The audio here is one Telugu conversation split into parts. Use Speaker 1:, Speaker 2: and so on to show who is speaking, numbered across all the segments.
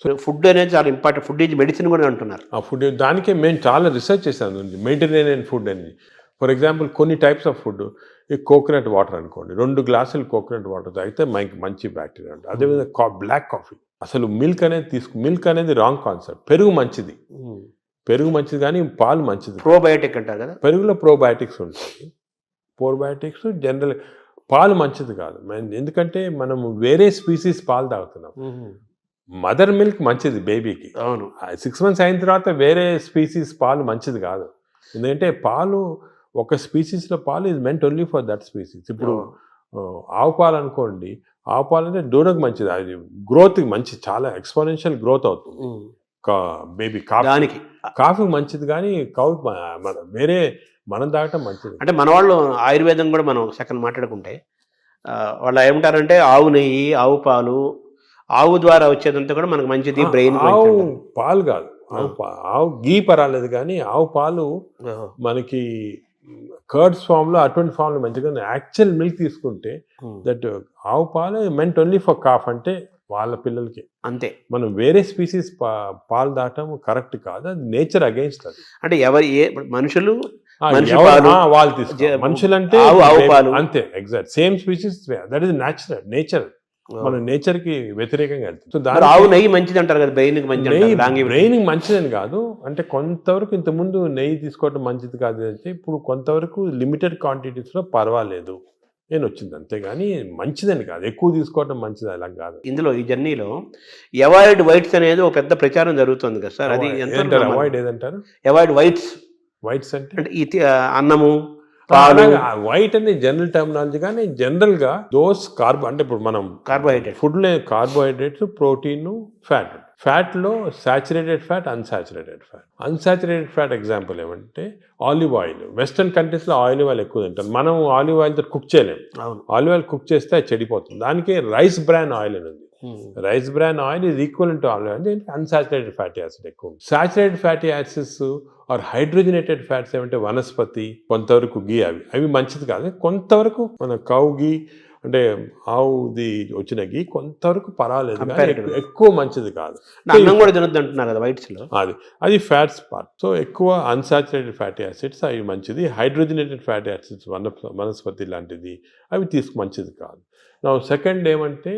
Speaker 1: సో ఫుడ్ అనేది చాలా ఇంపార్టెంట్. ఫుడ్ ఈజ్ మెడిసిన్ కూడా అంటున్నారు.
Speaker 2: ఆ ఫుడ్ దానికే మేము చాలా రీసెర్చ్ చేశాను మెడిటరేనియన్ ఫుడ్ అనేది. ఫర్ ఎగ్జాంపుల్ కొన్ని టైప్స్ ఆఫ్ ఫుడ్, ఈ కోకోనట్ వాటర్ అనుకోండి, 2 గ్లాసులు కోకోనట్ వాటర్ తాగితే మనకి మంచి బ్యాక్టీరియా ఉంటుంది. అదేవిధంగా బ్లాక్ కాఫీ, అసలు మిల్క్ అనేది రాంగ్ కాన్సెప్ట్. పెరుగు మంచిది, పెరుగు మంచిది కానీ పాలు మంచిది.
Speaker 1: ప్రోబయోటిక్ అంటారు కదా,
Speaker 2: పెరుగులో ప్రోబయోటిక్స్ ఉంటాయి. ప్రోబయోటిక్స్ జనరల్, పాలు మంచిది కాదు. ఎందుకంటే మనం వేరే స్పీసీస్ పాలు తాగుతున్నాం. మదర్ మిల్క్ మంచిది బేబీకి.
Speaker 1: అవును,
Speaker 2: 6 months అయిన తర్వాత వేరే స్పీసీస్ పాలు మంచిది కాదు. ఎందుకంటే పాలు ఒక స్పీసీస్లో పాలు is meant only for that species. ఇప్పుడు ఆవు పాలు అనుకోండి, ఆవు పాలు అంటే దూడకు మంచిది, అది గ్రోత్కి మంచి, చాలా ఎక్స్పోనెన్షియల్ గ్రోత్ అవుతుంది బేబీ. కాఫీ మంచిది కానీ వేరే మనం తాగటం మంచిది.
Speaker 1: అంటే మన వాళ్ళు ఆయుర్వేదం కూడా మనం సెకండ్ మాట్లాడుకుంటే వాళ్ళు ఏమంటారంటే ఆవు నెయ్యి, ఆవు పాలు, ఆవు ద్వారా వచ్చేదంతా కూడా మనకు మంచిది, బ్రెయిన్.
Speaker 2: ఆవు పాలు కాదు, ఆవు గీ పర్వాలేదు కానీ ఆవు పాలు మనకి కర్డ్స్ ఫామ్లో అటువంటి ఫామ్లో మంచిగా. యాక్చువల్ మిల్క్ తీసుకుంటే దట్ ఆవు పాలు మెంట్ ఓన్లీ ఫర్ కాఫ్, అంటే వాళ్ళ పిల్లలకి
Speaker 1: అంతే.
Speaker 2: మనం వేరే స్పీసీస్ పాలు దాటం కరెక్ట్ కాదు, అది నేచర్ అగెయిన్స్ట్. అది
Speaker 1: అంటే మనుషులు
Speaker 2: వాళ్ళు తీసుకోవాలి, మనుషులంటే అంతే, exact same species, that is nature. మన నేచర్ కి వ్యతిరేకంగా వెళ్తుంది.
Speaker 1: ఆవు నెయ్యి మంచిది అంటారు కదా,
Speaker 2: బ్రెయిన్ మంచిదని కాదు, అంటే కొంతవరకు ఇంతకుముందు నెయ్యి తీసుకోవడం మంచిది కాదు అంటే ఇప్పుడు కొంతవరకు లిమిటెడ్ క్వాంటిటీస్ లో పర్వాలేదు నేను వచ్చింది, అంతేగాని మంచిదని కాదు, ఎక్కువ తీసుకోవడం మంచిది అలా కాదు.
Speaker 1: ఇందులో ఈ జర్నీలో అవాయిడ్ వైట్స్ అనేది ఒక పెద్ద ప్రచారం జరుగుతుంది కదా సార్, అది
Speaker 2: అవాయిడ్ ఏదంటారు?
Speaker 1: అవాయిడ్ వైట్స్
Speaker 2: అంటే
Speaker 1: అన్నము,
Speaker 2: వైట్ అనేది జనరల్ టర్మినాలజీ, కానీ జనరల్ గా దోస్ అంటే ఇప్పుడు మనం ఫుడ్ లో కార్బోహైడ్రేట్స్, ప్రోటీన్, ఫ్యాట్ లో saturated fat, unsaturated fat example ఏమంటే ఆలివ్ ఆయిల్. వెస్టర్న్ కంట్రీస్ లో ఆలివ్ ఆయిల్ ఎక్కువ తింటాం, మనం ఆలివ్ ఆయిల్ తో కుక్ చేయలేము. ఆలివ్ ఆయిల్ కుక్ చేస్తే అది చెడిపోతుంది. దానికి రైస్ బ్రాన్ ఆయిల్ అని ఉంది. Rice bran oil is equal to olive oil. దీనికి అన్సాచురేటెడ్ ఫ్యాటీ యాసిడ్ ఎక్కువ. Saturated fatty acids are hydrogenated fats ఏమంటే వనస్పతి, కొంతవరకు గీ, అవి మంచిది కాదు. కొంతవరకు మన కౌ గీ అంటే ఆవుది వచ్చిన గీ కొంతవరకు పర్వాలేదు, ఎక్కువ మంచిది కాదు. అది ఫ్యాట్స్ పార్ట్. సో ఎక్కువ అన్సాచురేటెడ్ ఫ్యాటీ యాసిడ్స్ అవి మంచిది. హైడ్రోజనేటెడ్ ఫ్యాటీ యాసిడ్స్ వనస్పతి లాంటిది అవి మంచిది కాదు. నా సెకండ్ ఏమంటే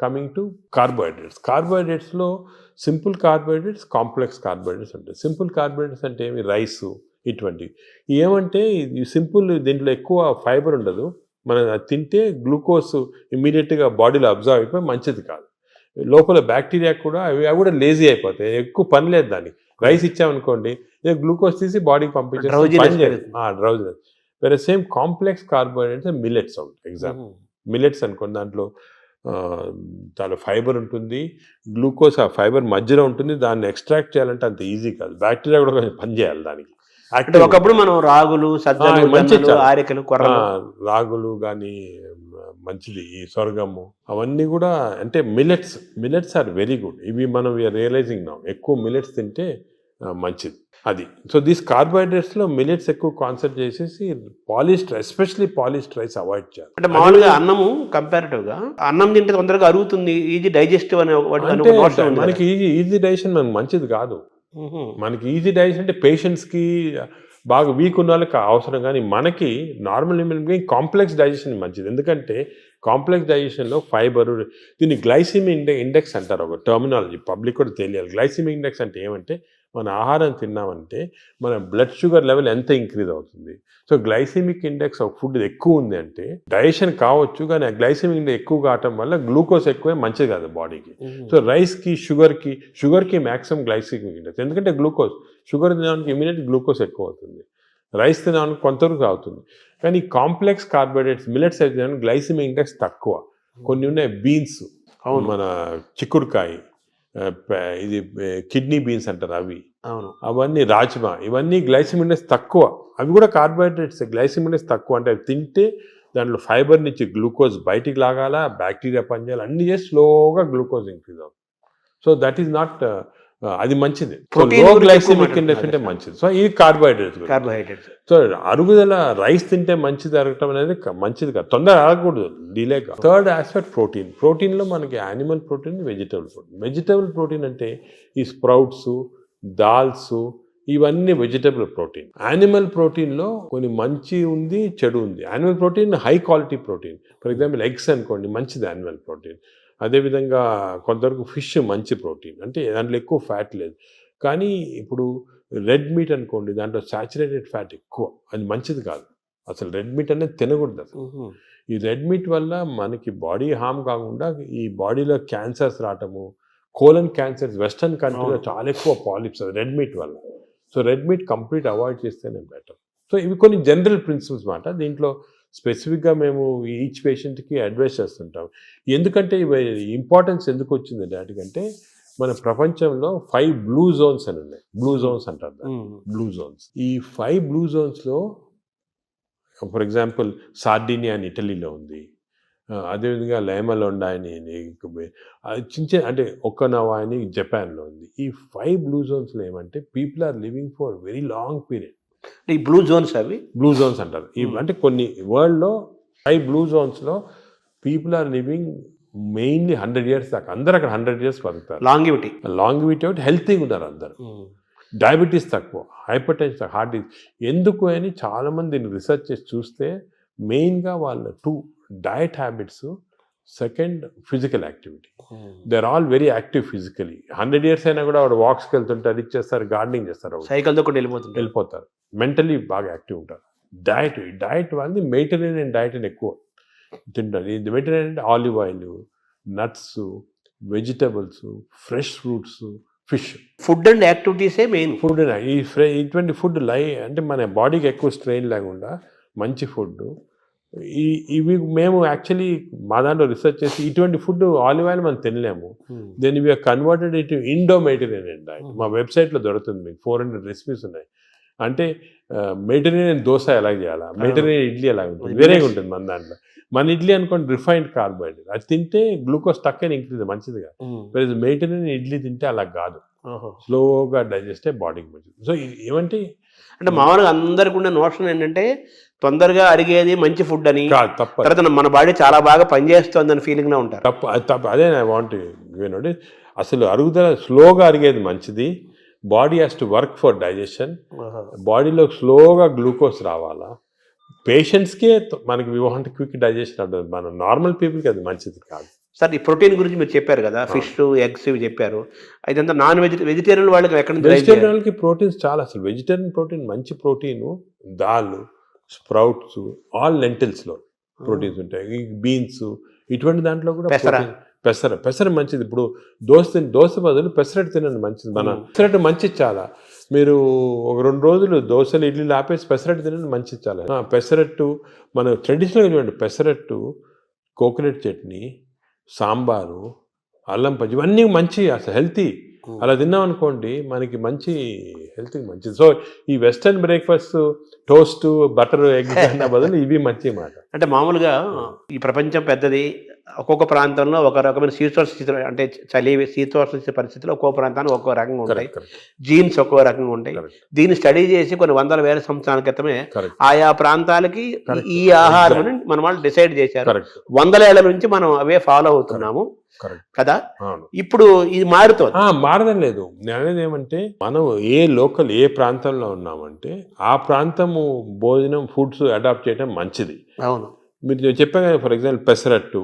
Speaker 2: కమింగ్ టు కార్బోహైడ్రేట్స్లో సింపుల్ కార్బోహైడ్రేట్స్, కాంప్లెక్స్ కార్బోహైడ్రేట్స్ ఉంటాయి. సింపుల్ కార్బోహైడ్రేట్స్ అంటే ఏమి, రైసు ఇటువంటివి. ఏమంటే ఈ సింపుల్, దీంట్లో ఎక్కువ ఫైబర్ ఉండదు, మనం తింటే గ్లూకోజ్ ఇమ్మీడియట్గా బాడీలో అబ్జర్వ్ అయిపోయి మంచిది కాదు. లోపల బ్యాక్టీరియా కూడా అవి కూడా లేజీ అయిపోతాయి, ఎక్కువ పని లేదు దానికి. రైస్ ఇచ్చామనుకోండి, గ్లూకోజ్ తీసి బాడీకి పంపించేది. వేరే సేమ్ కాంప్లెక్స్ కార్బోహైడ్రేట్స్ మిల్లెట్స్ ఉంటాయి. ఎగ్జాంపుల్ మిల్లెట్స్ అనుకోండి, దాంట్లో చాలా ఫైబర్ ఉంటుంది, గ్లూకోజ్ ఆ ఫైబర్ మధ్యలో ఉంటుంది. దాన్ని ఎక్స్ట్రాక్ట్ చేయాలంటే అంత ఈజీ కాదు, బ్యాక్టీరియా కూడా కొంచెం పనిచేయాలి దానికి.
Speaker 1: ఒకప్పుడు మనం రాగులు, ఆరికలు,
Speaker 2: రాగులు కానీ మంచిది, ఈ సొరగము అవన్నీ కూడా అంటే మిల్లెట్స్ ఆర్ వెరీ గుడ్. ఇవి మనం రియలైజింగ్ నౌ, ఎక్కువ మిల్లెట్స్ తింటే మంచిది అది. సో దీస్ కార్బోహైడ్రేట్స్లో మిల్లెట్స్ ఎక్కువ కాన్సెప్ట్ చేసేసి ఎస్పెషల్లీ పాలిష్డ్ రైస్ అవాయిడ్ చేయాలి.
Speaker 1: అంటే మామూలుగా అన్నము కంపారిటివ్గా అన్నం తింటే తొందరగా అరుగుతుంది, ఈజీ డైజెస్టివ్ అనే
Speaker 2: మనకి ఈజీ డైజెషన్ మనకు మంచిది కాదు. మనకి ఈజీ డైజెషన్ అంటే పేషెంట్స్కి, బాగా వీక్ ఉన్న వాళ్ళకి అవసరం, కానీ మనకి normal human being complex digestion మంచిది. ఎందుకంటే కాంప్లెక్స్ డైజెషన్లో ఫైబర్, దీన్ని గ్లైసిమిక్ ఇండెక్స్ అంటారు, ఒక టర్మినాలజీ పబ్లిక్ కూడా తెలియాలి. గ్లైసిమిక్ ఇండెక్స్ అంటే ఏమంటే మన ఆహారం తిన్నామంటే మన బ్లడ్ షుగర్ లెవెల్ ఎంత ఇంక్రీజ్ అవుతుంది. So glycemic index of food ఎక్కువ ఉంది అంటే డైజెషన్ కావచ్చు, కానీ ఆ గ్లైసిమిక్ ఇండెక్స్ ఎక్కువ కావటం వల్ల గ్లూకోజ్ ఎక్కువే మంచిది కాదు బాడీకి. సో రైస్కి, షుగర్కి మ్యాక్సిమం గ్లైసిమిక్ ఇండెక్స్, ఎందుకంటే షుగర్ తినడానికి ఇమీడియట్ గ్లూకోజ్ ఎక్కువ అవుతుంది, రైస్ తినడానికి కొంతవరకు అవుతుంది. కానీ కాంప్లెక్స్ కార్బోహైడ్రేట్స్ మిల్లెట్స్ అయితే గ్లైసిమిక్ ఇండెక్స్ తక్కువ. కొన్ని ఉన్నాయి, బీన్స్, మన చిక్కుడుకాయ, ఇది కిడ్నీ బీన్స్ అంటారు అవి, అవన్నీ రాజ్మా, ఇవన్నీ గ్లైసిమిక్ ఇండెక్స్ తక్కువ. అవి కూడా కార్బోహైడ్రేట్స్, గ్లైసిమిక్ ఇండెక్స్ తక్కువ. అంటే అవి తింటే దాంట్లో ఫైబర్ నుంచి గ్లూకోజ్ బయటికి లాగాల, బ్యాక్టీరియా పనిచేయాలి, అన్ని చేసి స్లోగా గ్లూకోజ్ ఇంక్రీజ్ అవుతుంది. సో దట్ ఈస్ నాట్ అది మంచిది. సో
Speaker 1: Protein
Speaker 2: లో
Speaker 1: గురించి
Speaker 2: గ్లైసెమిక్
Speaker 1: ఎక్కువ
Speaker 2: ఇండెక్స్ అంటే
Speaker 1: మాట్లాడుతున్నారు.
Speaker 2: మంచిది. సో ఇది కార్బోహైడ్రేట్స్.
Speaker 1: కార్బోహైడ్రేట్స్.
Speaker 2: సో అరుగుదల రైస్ తింటే మంచిది అరగటం అనేది మంచిది కాదు, తొందర అరగకూడదు, డిలే కాదు. Third aspect protein. ప్రోటీన్లో మనకి animal protein, vegetable protein. Vegetable protein అంటే ఈ స్ప్రౌట్స్, దాల్స్, ఇవన్నీ వెజిటబుల్ ప్రోటీన్. యానిమల్ ప్రోటీన్లో కొన్ని మంచి ఉంది, చెడు ఉంది. Animal protein high quality protein. For example eggs అనుకోండి, మంచిది యానిమల్ ప్రోటీన్. అదేవిధంగా కొంతవరకు ఫిష్ మంచి ప్రోటీన్, అంటే దాంట్లో ఎక్కువ ఫ్యాట్ లేదు. కానీ ఇప్పుడు రెడ్ మీట్ అనుకోండి, దాంట్లో సాచురేటెడ్ ఫ్యాట్ ఎక్కువ, అది మంచిది కాదు. అసలు రెడ్ మీట్ అనేది తినకూడదు అసలు. ఈ రెడ్ మీట్ వల్ల మనకి బాడీ హార్మ్ కాకుండా ఈ బాడీలో క్యాన్సర్స్ రావటము, కోలన్ క్యాన్సర్స్ వెస్టర్న్ కంట్రీలో చాలా ఎక్కువ పాలిప్స్ అది రెడ్ మీట్ వల్ల. So red meat complete avoid చేస్తేనే బెటర్. సో ఇవి కొన్ని జనరల్ ప్రిన్సిపల్స్ మాట. దీంట్లో స్పెసిఫిక్గా మేము ఈచ్ పేషెంట్కి అడ్వైస్ చేస్తుంటాం. ఎందుకంటే ఇవి ఇంపార్టెన్స్ ఎందుకు వచ్చింది వాటికంటే, మన ప్రపంచంలో 5 బ్లూ జోన్స్ అని ఉన్నాయి. బ్లూ జోన్స్ అంటారు దాన్ని, బ్లూ జోన్స్. ఈ 5 బ్లూ జోన్స్లో ఫర్ ఎగ్జాంపుల్ సార్డినియా అని ఇటలీలో ఉంది, అదేవిధంగా లైమలోండా అని చిన్న అంటే ఒక్కనవా అని జపాన్లో ఉంది. ఈ 5 బ్లూ జోన్స్లో ఏమంటే people are living for very long period.
Speaker 1: ఈ బ్లూ జోన్స్ అవి
Speaker 2: బ్లూ జోన్స్ అంటారు. అంటే కొన్ని వరల్డ్లో 5 బ్లూ జోన్స్లో people are living mainly 100 years దాకా. అందరు అక్కడ 100 years బతుకుతారు. లాంగివిటీ ఒకటి, హెల్తీగా ఉంటారు అందరు. డయాబెటీస్ తక్కువ, హైపర్ టెన్షన్, హార్ట్ డిసీజ్. ఎందుకు అని చాలామంది రీసెర్చ్ చేసి చూస్తే మెయిన్గా వాళ్ళ 2 diet habits, second physical activity. They are all very active physically. 100 years అయినా కూడా వాడు వాక్స్కి వెళ్తుంటారు, ఇది చేస్తారు, గార్డెనింగ్ చేస్తారు,
Speaker 1: సైకిల్తో కూడా
Speaker 2: వెళ్ళిపోతారు. మెంటలీ బాగా యాక్టివ్ ఉంటారు. డయట్ వాళ్ళది మెడిటరేనియన్ డయట్ అని ఎక్కువ తింటారు. ఇది మెడిటరేనియన్ అంటే olive oil, nuts, vegetables, fresh fruits, fish.
Speaker 1: Food and యాక్టివిటీసే మెయిన్.
Speaker 2: ఫుడ్ ఇటువంటి ఫుడ్ అంటే మన బాడీకి ఎక్కువ స్ట్రెయిన్ లేకుండా మంచి ఫుడ్. ఇవి మేము యాక్చువల్లీ మా దాంట్లో రీసెర్చ్ చేసి ఇటువంటి ఫుడ్ ఆలివ్ ఆయిల్ మనం తినలేము. దెన్ ఇవి కన్వర్టెడ్ ఇటు ఇండో మెడిటరేనియన్ డయట్. మా వెబ్సైట్లో దొరుకుతుంది, మీకు 400 రెసిపీస్ ఉన్నాయి. అంటే మెడిటరేనియన్ దోశ ఎలా చేయాలా, మెడిటరేనియన్ ఇడ్లీ ఎలా ఉంటుంది, వేరేగా ఉంటుంది మన దాంట్లో. మన ఇడ్లీ అనుకోండి రిఫైన్డ్ కార్బోహైడ్రేట్, అది తింటే గ్లూకోజ్ తక్కువ ఇంక్రీజ్, మంచిది కాదు. మెడిటరేనియన్ ఇడ్లీ తింటే అలా కాదు, స్లోగా డైజెస్ట్ అయ్యి బాడీకి మంచిది. సో ఏమంటే
Speaker 1: అంటే మామూలుగా అందరికి ఉన్న నోషన్ ఏంటంటే తొందరగా అరిగేది మంచి ఫుడ్ అని, తర్వాత మన బాడీ చాలా బాగా పనిచేస్తుంది అని ఫీలింగ్లో ఉంటారు.
Speaker 2: తప్పు. అదే నా వాంట్ వినండి, అసలు అరుగుదల స్లోగా అరిగేది మంచిది. Body has to work for digestion. బాడీలో స్లోగా గ్లూకోజ్ రావాలా. పేషెంట్స్కే మనకి వి వాంట్ క్విక్ డైజెషన్ ఉంటుంది, మన నార్మల్ పీపుల్కి అది మంచిది కాదు.
Speaker 1: సార్, ఈ ప్రోటీన్ గురించి మీరు చెప్పారు కదా, ఫిష్, ఎగ్స్ ఇవి చెప్పారు. అయితే నాన్ వెజిటేరియన్ వాళ్ళకి ఎక్కడ నుంచి?
Speaker 2: వెజిటేరియన్ వాళ్ళకి ప్రోటీన్స్ చాలా. అసలు వెజిటేరియన్ ప్రోటీన్ మంచి ప్రోటీను, దాల్, స్ప్రౌట్స్, ఆల్ లెంటిల్స్లో ప్రోటీన్స్ ఉంటాయి. ఈ బీన్స్, ఇటువంటి దాంట్లో కూడా పెసర మంచిది. ఇప్పుడు దోశ బదులు పెసరట్టు తినండి, మంచిది. మన పెసరట్టు మంచిది చాలా. మీరు ఒక 2 రోజులు దోశలు, ఇడ్లీలు ఆపేసి పెసరట్టు తినండి, మంచిది చాలా. పెసరట్టు మన ట్రెడిషనల్గా చూడండి, పెసరట్టు, కోకోనట్ చట్నీ, సాంబారు, అల్లం పచ్చి, ఇవన్నీ మంచి, అసలు హెల్తీ. అలా తిన్నాం అనుకోండి మనకి మంచి హెల్త్కి మంచిది. సో ఈ western breakfast, toast, butter, egg అన్న బదులు ఇవి మంచి మాట.
Speaker 1: అంటే మామూలుగా ఈ ప్రపంచం పెద్దది, ఒక్కొక్క ప్రాంతంలో ఒక రకమైన శీతోష్ణ స్థితి, అంటే చలి శీతోష్ణ పరిస్థితుల్లో ఒక్కో ప్రాంతానికి ఒక్కో రకంగా ఉంటాయి, జీన్స్ ఒక్కో రకంగా ఉంటాయి. దీన్ని స్టడీ చేసి కొన్ని 100,000 సంవత్సరాల క్రితమే ఆయా ప్రాంతాలకి ఈ ఆహారం మన వాళ్ళు డిసైడ్ చేశారు. 100 ఏళ్ల నుంచి మనం అవే ఫాలో అవుతున్నాము కదా. ఇప్పుడు ఇది మారడం లేదు. నేను అనేది ఏమంటే, మనం ఏ ప్రాంతంలో ఉన్నామంటే ఆ ప్రాంతము భోజనం, ఫుడ్స్ అడాప్ట్ చేయడం మంచిది. అవును, మీరు చెప్పాను కదా, ఫర్ ఎగ్జాంపుల్ పెసరట్టు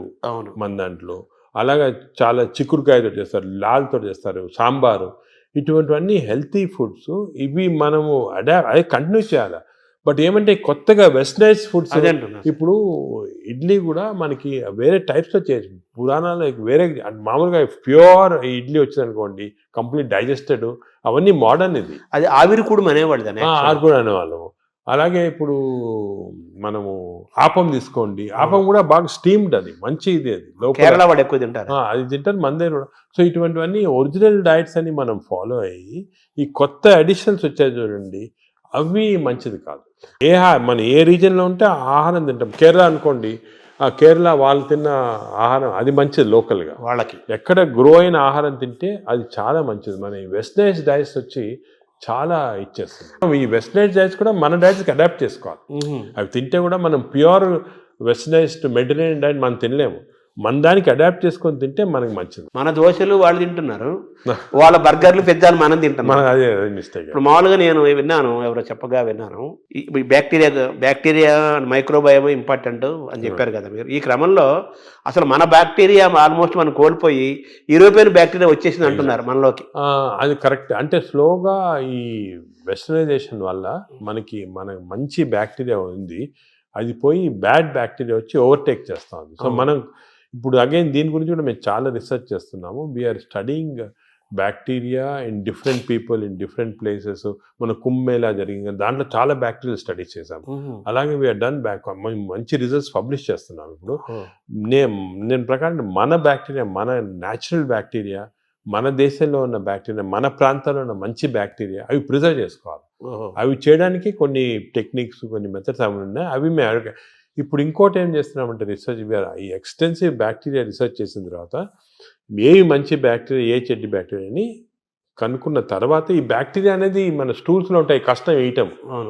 Speaker 1: మన దాంట్లో, అలాగా చాలా చిక్కుడుకాయతో చేస్తారు, లాల్తో చేస్తారు, సాంబారు, ఇటువంటివన్నీ హెల్తీ ఫుడ్స్. ఇవి మనము అదే కంటిన్యూ చేయాలి. బట్ ఏమంటే కొత్తగా వెస్టర్నైజ్ ఫుడ్స్, ఇప్పుడు ఇడ్లీ కూడా మనకి వేరే టైప్స్లో చేయొచ్చు. పురాణాలు వేరే, మామూలుగా ప్యూర్ ఇడ్లీ వచ్చింది అనుకోండి, కంప్లీట్ డైజెస్టెడ్, అవన్నీ మోడర్న్. ఇది అది ఆవిరికూడు అనేవాళ్ళము. అలాగే ఇప్పుడు మనము ఆపం తీసుకోండి, ఆపం కూడా బాగా స్టీమ్డ్, అది మంచి ఇది. అది కేరళ వాడు ఎక్కువ తింటారు, అది తింటారు మన దగ్గర కూడా. సో ఇటువంటివన్నీ ఒరిజినల్ డైట్స్ అని మనం ఫాలో అయ్యి, ఈ కొత్త అడిషన్స్ వచ్చాయి చూడండి, అవి మంచిది కాదు. మన ఏ రీజన్లో ఉంటే ఆ ఆహారం తింటాం. కేరళ అనుకోండి,
Speaker 2: కేరళ వాళ్ళు తిన్న ఆహారం అది మంచిది లోకల్గా.
Speaker 1: వాళ్ళకి
Speaker 2: ఎక్కడ గ్రో అయిన ఆహారం తింటే అది చాలా మంచిది. మన వెస్టర్నైజ్ డైట్స్ వచ్చి చాలా ఇచ్చేస్తుంది. ఈ వెస్టర్నైజ్ డైట్స్ కూడా మన డైట్స్కి అడాప్ట్ చేసుకోవాలి. అవి తింటే కూడా మనం ప్యూర్ వెస్టర్నైజ్డ్ మెడిటరేనియన్ డైట్ మనం తినలేము. మన దానికి అడాప్ట్ చేసుకొని తింటే మనకి మంచిది.
Speaker 1: మన దోశలు వాళ్ళు తింటున్నారు, వాళ్ళ బర్గర్లు పిజ్జాలు మనం తింటున్నాం.
Speaker 2: అదే మిస్టేక్.
Speaker 1: ఇప్పుడు మామూలుగా నేను విన్నాను, ఎవరో చెప్పగా విన్నాను, ఈ బ్యాక్టీరియా మైక్రోబయోమ్ ఇంపార్టెంట్ అని చెప్పారు కదా మీరు. ఈ క్రమంలో అసలు మన బ్యాక్టీరియా ఆల్మోస్ట్ మనం కోల్పోయి యూరోపియన్ బ్యాక్టీరియా వచ్చేసింది అంటున్నారు మనలోకి.
Speaker 2: అది కరెక్ట్. అంటే స్లోగా ఈ వెస్టర్నైజేషన్ వల్ల మనకి మంచి బ్యాక్టీరియా ఉంది, అది పోయి బ్యాడ్ బ్యాక్టీరియా వచ్చి ఓవర్టేక్ చేస్తూ ఉంది. సో మనం ఇప్పుడు అగైన్ దీని గురించి కూడా మేము చాలా రీసెర్చ్ చేస్తున్నాము. We are studying bacteria in different people in different places. మన కుంభమేళా జరిగింది, దాంట్లో చాలా బ్యాక్టీరియా స్టడీస్ చేసాము. అలాగే వీఆర్ డన్ మంచి రిజల్ట్స్ పబ్లిష్ చేస్తున్నాం. ఇప్పుడు నేను ప్రకారం మన బ్యాక్టీరియా, మన న్యాచురల్ బ్యాక్టీరియా, మన దేశంలో ఉన్న బ్యాక్టీరియా, మన ప్రాంతాల్లో ఉన్న మంచి బ్యాక్టీరియా అవి ప్రిజర్వ్ చేసుకోవాలి. అవి చేయడానికి కొన్ని టెక్నిక్స్, కొన్ని మెథడ్స్ అవి ఉన్నాయి. అవి మేము ఇప్పుడు ఇంకోటి ఏం చేస్తున్నామంటే రీసెర్చ్, ఈ ఎక్స్టెన్సివ్ బ్యాక్టీరియా రీసెర్చ్ చేసిన తర్వాత ఏవి మంచి బ్యాక్టీరియా, ఏ చెడ్డ బ్యాక్టీరియా అని కనుక్కున్న తర్వాత ఈ బ్యాక్టీరియా అనేది మన స్టూల్స్లో ఉంటాయి, కష్టం వేయటం,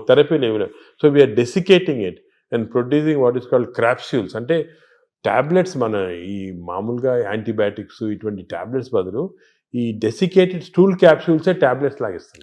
Speaker 2: థెరపీలు ఇవ్వడం. So we are desiccating it and producing what is called capsules. అంటే ట్యాబ్లెట్స్, మన ఈ మామూలుగా యాంటీబయాటిక్స్ ఇటువంటి ట్యాబ్లెట్స్ బదులు ఈ డెసికేటెడ్ స్టూల్ క్యాప్సూల్సే ట్యాబ్లెట్స్ లాగా ఇస్తుంది.